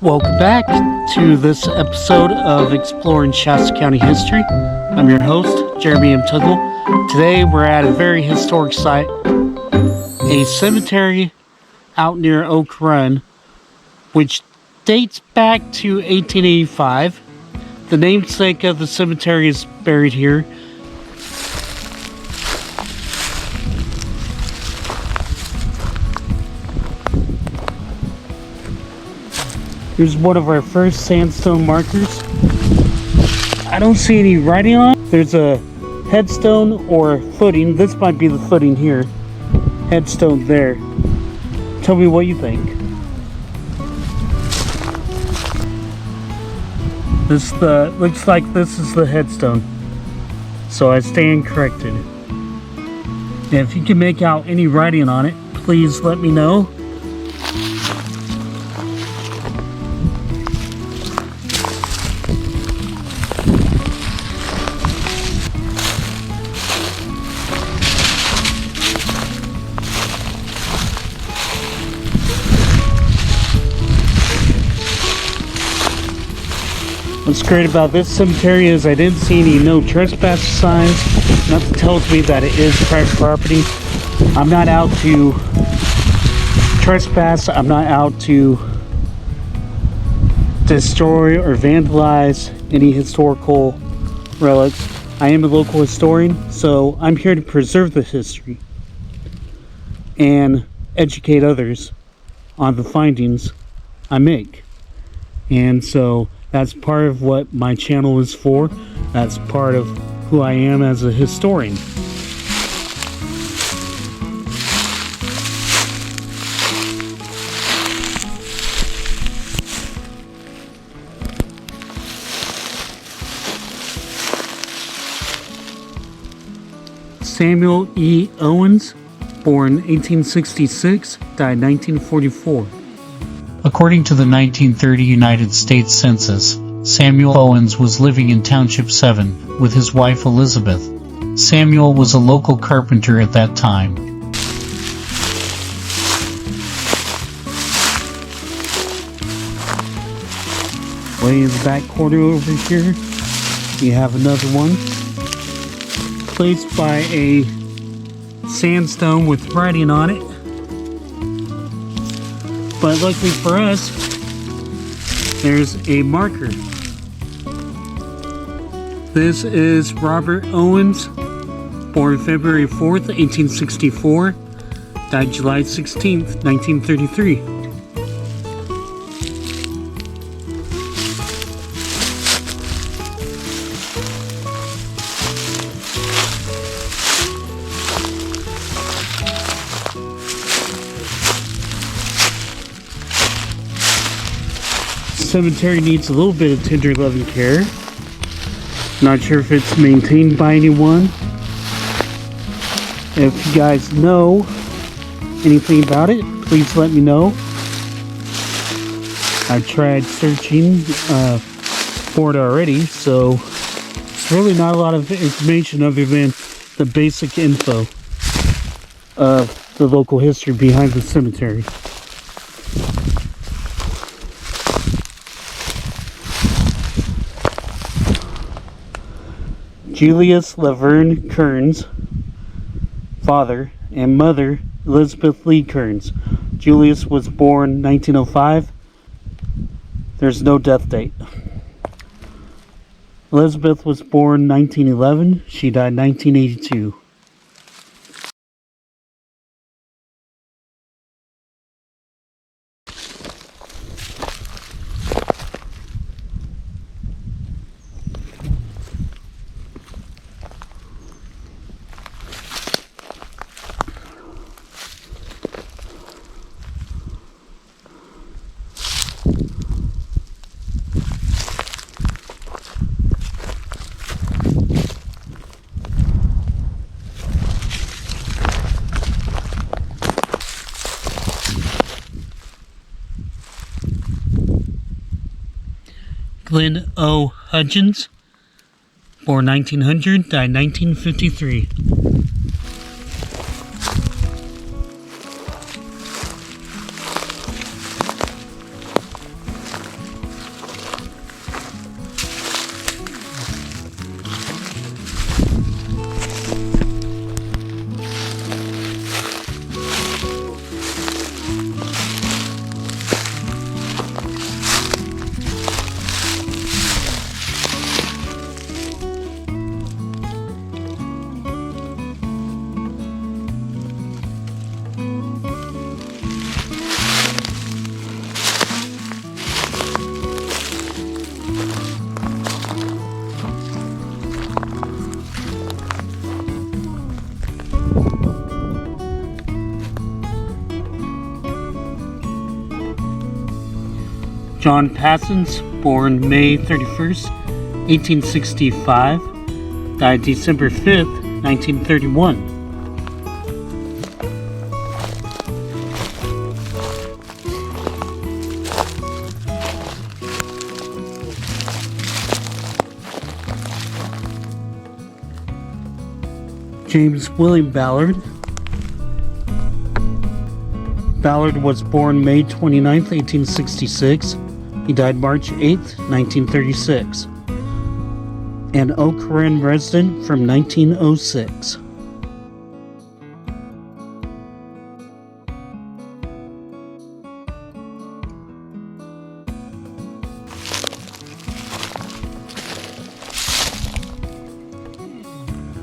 Welcome back to this episode of Exploring Shasta County History. I'm your host, Jeremy M. Tuggle. Today we're at a very historic site, a cemetery out near Oak Run, which dates back to 1885. The namesake of the cemetery is buried here. Here's one of our first sandstone markers. I don't see any writing on it. There's a headstone or footing. This might be the footing here. Headstone there. Tell me what you think. Looks like this is the headstone. So I stand corrected. And if you can make out any writing on it, please let me know. What's great about this cemetery is I didn't see any no trespass signs. Nothing tells me that it is private property. I'm not out to trespass. I'm not out to destroy or vandalize any historical relics. I am a local historian, so I'm here to preserve the history and educate others on the findings I make. And so that's part of what my channel is for. That's part of who I am as a historian. Samuel E. Owens, born 1866, died 1944. According to the 1930 United States Census, Samuel Owens was living in Township 7 with his wife Elizabeth. Samuel was a local carpenter at that time. Way in the back corner over here, we have another one, placed by a sandstone with writing on it. But luckily for us, there's a marker. This is Robert Owens, born February 4th, 1864, died July 16th, 1933. Cemetery needs a little bit of tender loving care. Not sure if it's maintained by anyone. If you guys know anything about it, please let me know. I've tried searching for it already, so it's really not a lot of information other than the basic info of the local history behind the cemetery. Julius Laverne Kearns, father, and mother Elizabeth Lee Kearns. Julius was born 1905. There's no death date. Elizabeth was born 1911. She died 1982. Glenn O. Hudgens, born 1900, died 1953. John Passons, born May 31st, 1865, died December 5th, 1931. James William Ballard. Ballard was born May 29th, 1866. He died March 8th, 1936. An Eau Claire resident from 1906.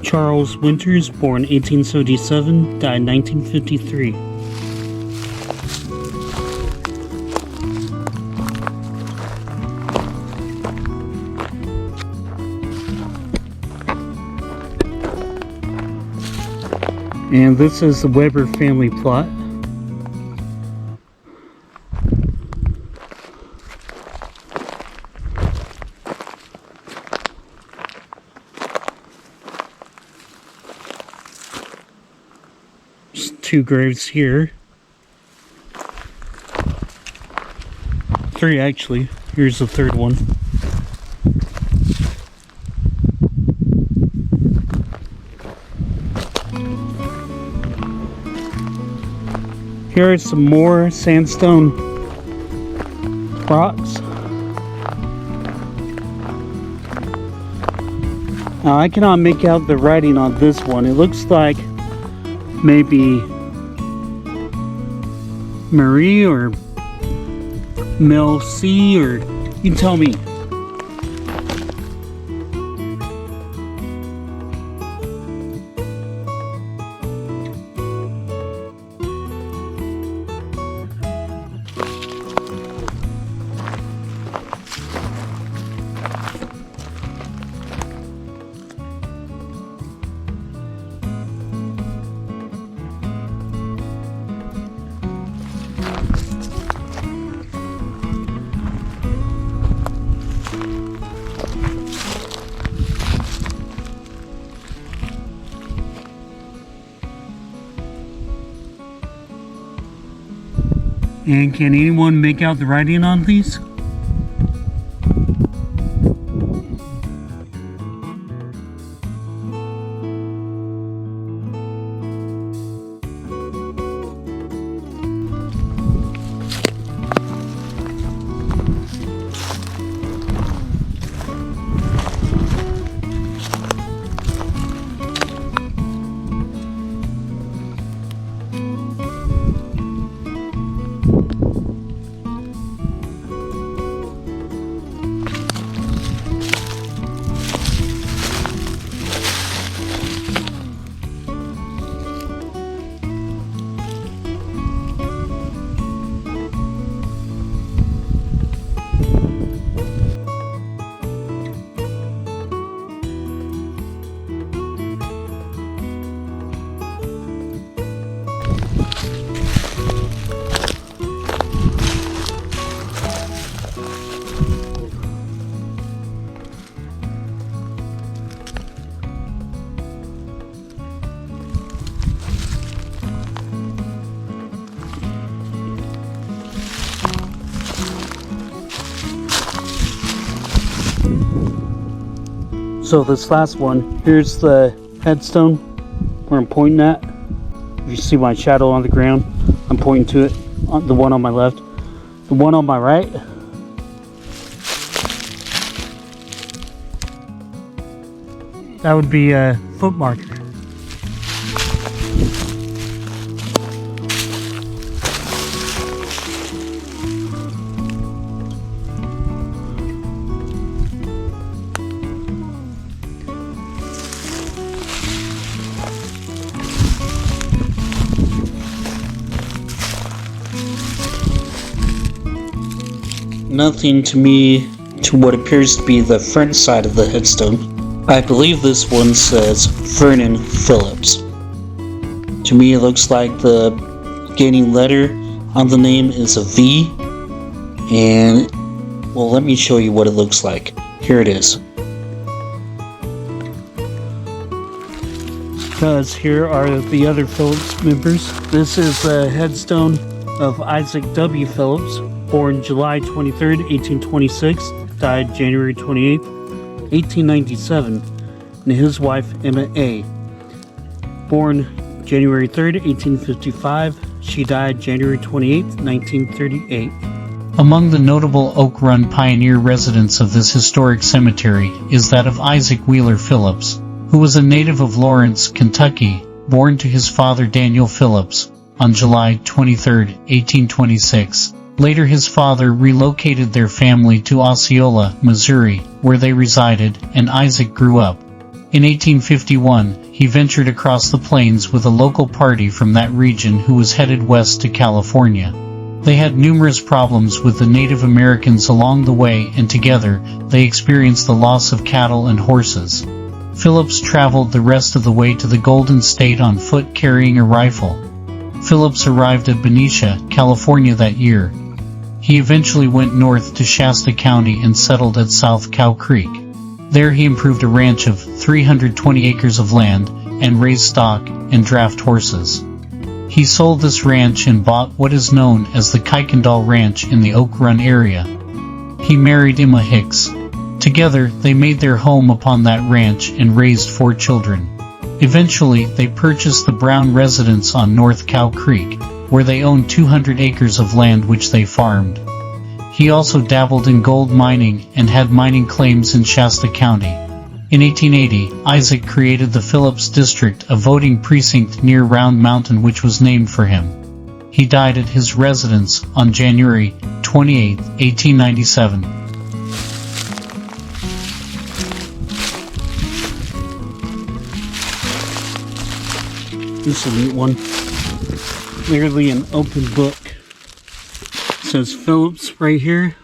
Charles Winters, born 1877, died 1953. And this is the Weber family plot. There's 2 graves here. 3 actually. Here's the 3rd one. Here are some more sandstone rocks. Now I cannot make out the writing on this one. It looks like maybe Marie or Mel C, or you tell me. And can anyone make out the writing on these? So this last one, here's the headstone where I'm pointing at. If you see my shadow on the ground, I'm pointing to it, on the one on my left. The one on my right, that would be a foot marker. Nothing to me to what appears to be the front side of the headstone. I believe this one says Vernon Phillips. To me it looks like the beginning letter on the name is a V, and Well, let me show you what it looks like. Here it is. Because here are the other Phillips members. This is a headstone of Isaac W. Phillips, born July 23rd, 1826, died January 28th, 1897, and his wife Emma A. Born January 3rd, 1855, she died January 28th, 1938. Among the notable Oak Run pioneer residents of this historic cemetery is that of Isaac Wheeler Phillips, who was a native of Lawrence, Kentucky, born to his father Daniel Phillips on July 23, 1826. Later his father relocated their family to Osceola, Missouri, where they resided, and Isaac grew up. In 1851, he ventured across the plains with a local party from that region who was headed west to California. They had numerous problems with the Native Americans along the way, and together, they experienced the loss of cattle and horses. Phillips traveled the rest of the way to the Golden State on foot carrying a rifle. Phillips arrived at Benicia, California that year. He eventually went north to Shasta County and settled at South Cow Creek. There he improved a ranch of 320 acres of land and raised stock and draft horses. He sold this ranch and bought what is known as the Kuykendall Ranch in the Oak Run area. He married Emma Hicks. Together, they made their home upon that ranch and raised 4 children. Eventually, they purchased the Brown residence on North Cow Creek, where they owned 200 acres of land which they farmed. He also dabbled in gold mining and had mining claims in Shasta County. In 1880, Isaac created the Phillips District, a voting precinct near Round Mountain which was named for him. He died at his residence on January 28, 1897. This is a neat one. Clearly an open book. It says Phillips right here.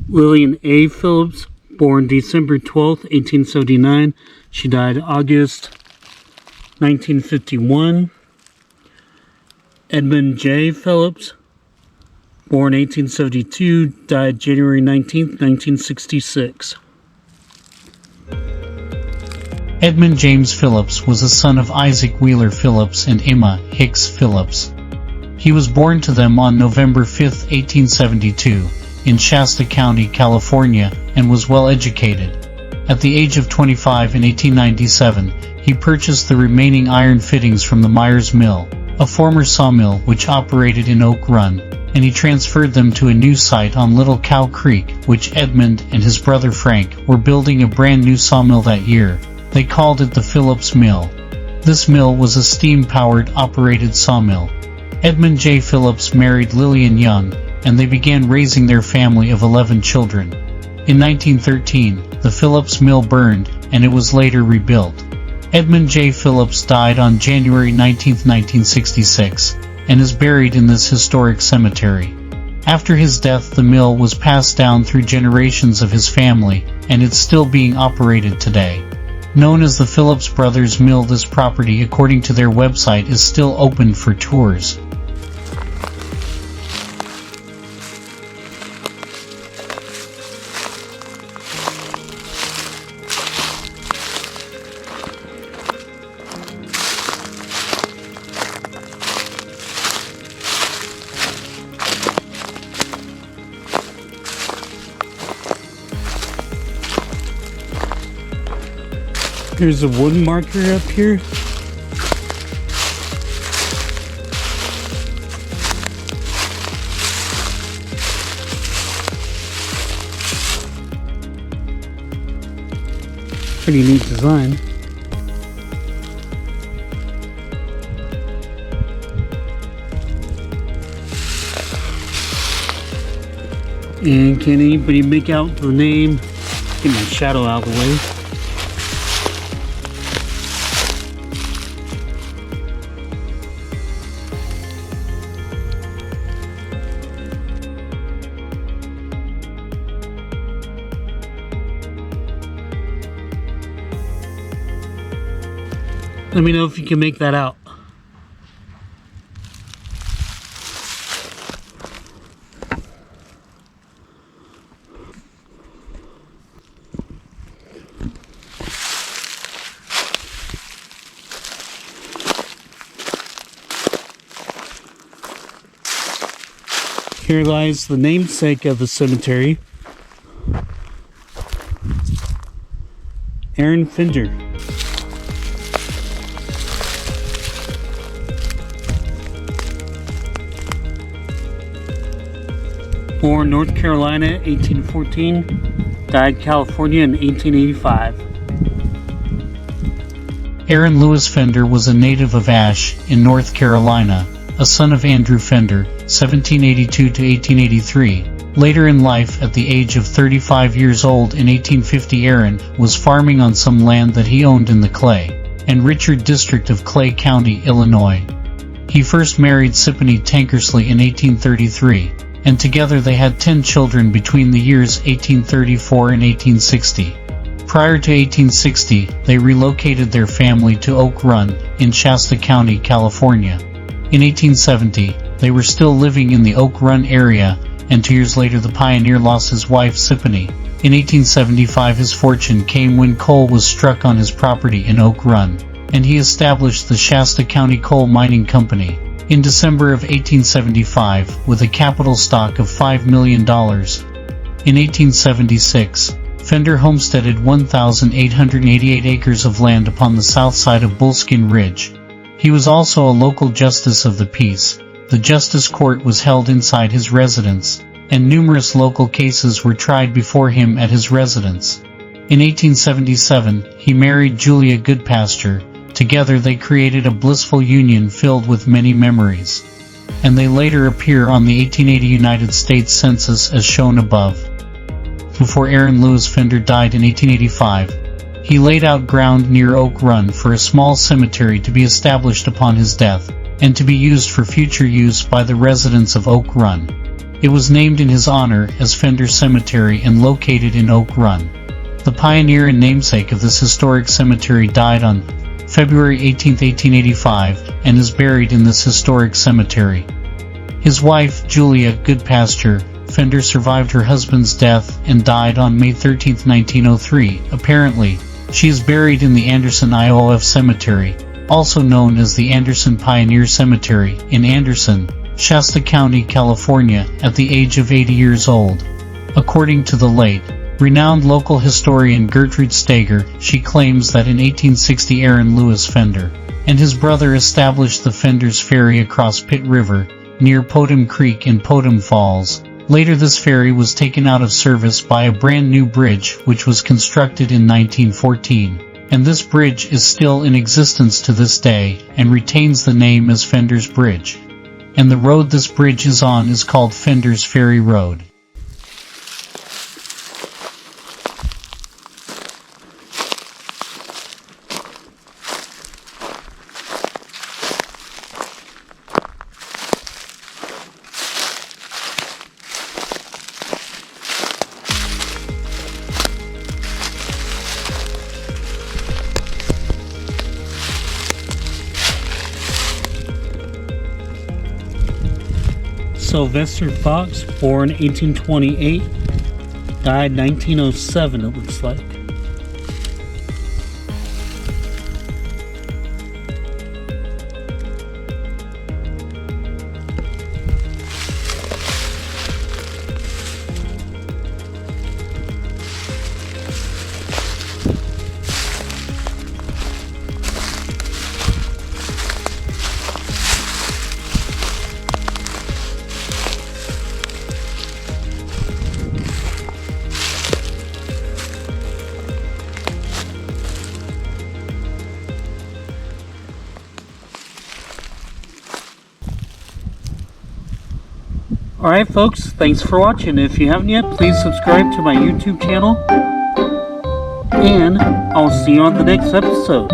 Lillian A. Phillips, born December 12th, 1879. She died August 1951. Edmund J. Phillips, born 1872, died January 19th, 1966. Edmund James Phillips was a son of Isaac Wheeler Phillips and Emma Hicks Phillips. He was born to them on November 5, 1872, in Shasta County, California, and was well educated. At the age of 25 in 1897, he purchased the remaining iron fittings from the Myers Mill, a former sawmill which operated in Oak Run, and he transferred them to a new site on Little Cow Creek, which Edmund and his brother Frank were building a brand new sawmill that year. They called it the Phillips Mill. This mill was a steam-powered, operated sawmill. Edmund J. Phillips married Lillian Young, and they began raising their family of 11 children. In 1913, the Phillips Mill burned, and it was later rebuilt. Edmund J. Phillips died on January 19, 1966, and is buried in this historic cemetery. After his death, the mill was passed down through generations of his family, and it's still being operated today. Known as the Phillips Brothers Mill, this property, according to their website, is still open for tours. There's a wood marker up here. Pretty neat design. And can anybody make out the name? Get my shadow out of the way. Let me know if you can make that out. Here lies the namesake of the cemetery, Aaron Fender. Born North Carolina, 1814, died California in 1885. Aaron Lewis Fender was a native of Ashe, in North Carolina, a son of Andrew Fender, 1782 to 1883. Later in life, at the age of 35 years old in 1850, Aaron was farming on some land that he owned in the Clay and Richard district of Clay County, Illinois. He first married Sippany Tankersley in 1833, and together they had 10 children between the years 1834 and 1860. Prior to 1860, they relocated their family to Oak Run, in Shasta County, California. In 1870, they were still living in the Oak Run area, and 2 years later the pioneer lost his wife Sippany. In 1875 his fortune came when coal was struck on his property in Oak Run, and he established the Shasta County Coal Mining Company. In December of 1875, with a capital stock of $5 million. In 1876, Fender homesteaded 1,888 acres of land upon the south side of Bullskin Ridge. He was also a local justice of the peace. The justice court was held inside his residence, and numerous local cases were tried before him at his residence. In 1877, he married Julia Goodpasture. Together they created a blissful union filled with many memories, and they later appear on the 1880 United States Census as shown above. Before Aaron Lewis Fender died in 1885, he laid out ground near Oak Run for a small cemetery to be established upon his death, and to be used for future use by the residents of Oak Run. It was named in his honor as Fender Cemetery and located in Oak Run. The pioneer and namesake of this historic cemetery died on February 18, 1885, and is buried in this historic cemetery. His wife, Julia Goodpasture Fender, survived her husband's death and died on May 13, 1903. Apparently, she is buried in the Anderson IOF Cemetery, also known as the Anderson Pioneer Cemetery, in Anderson, Shasta County, California, at the age of 80 years old. According to the late, renowned local historian Gertrude Steger, she claims that in 1860 Aaron Lewis Fender and his brother established the Fender's Ferry across Pitt River, near Podum Creek in Podum Falls. Later this ferry was taken out of service by a brand new bridge which was constructed in 1914, and this bridge is still in existence to this day and retains the name as Fender's Bridge. And the road this bridge is on is called Fender's Ferry Road. Sylvester Fox, born 1828, died 1907, it looks like. Alright folks, thanks for watching. If you haven't yet, please subscribe to my YouTube channel, and I'll see you on the next episode.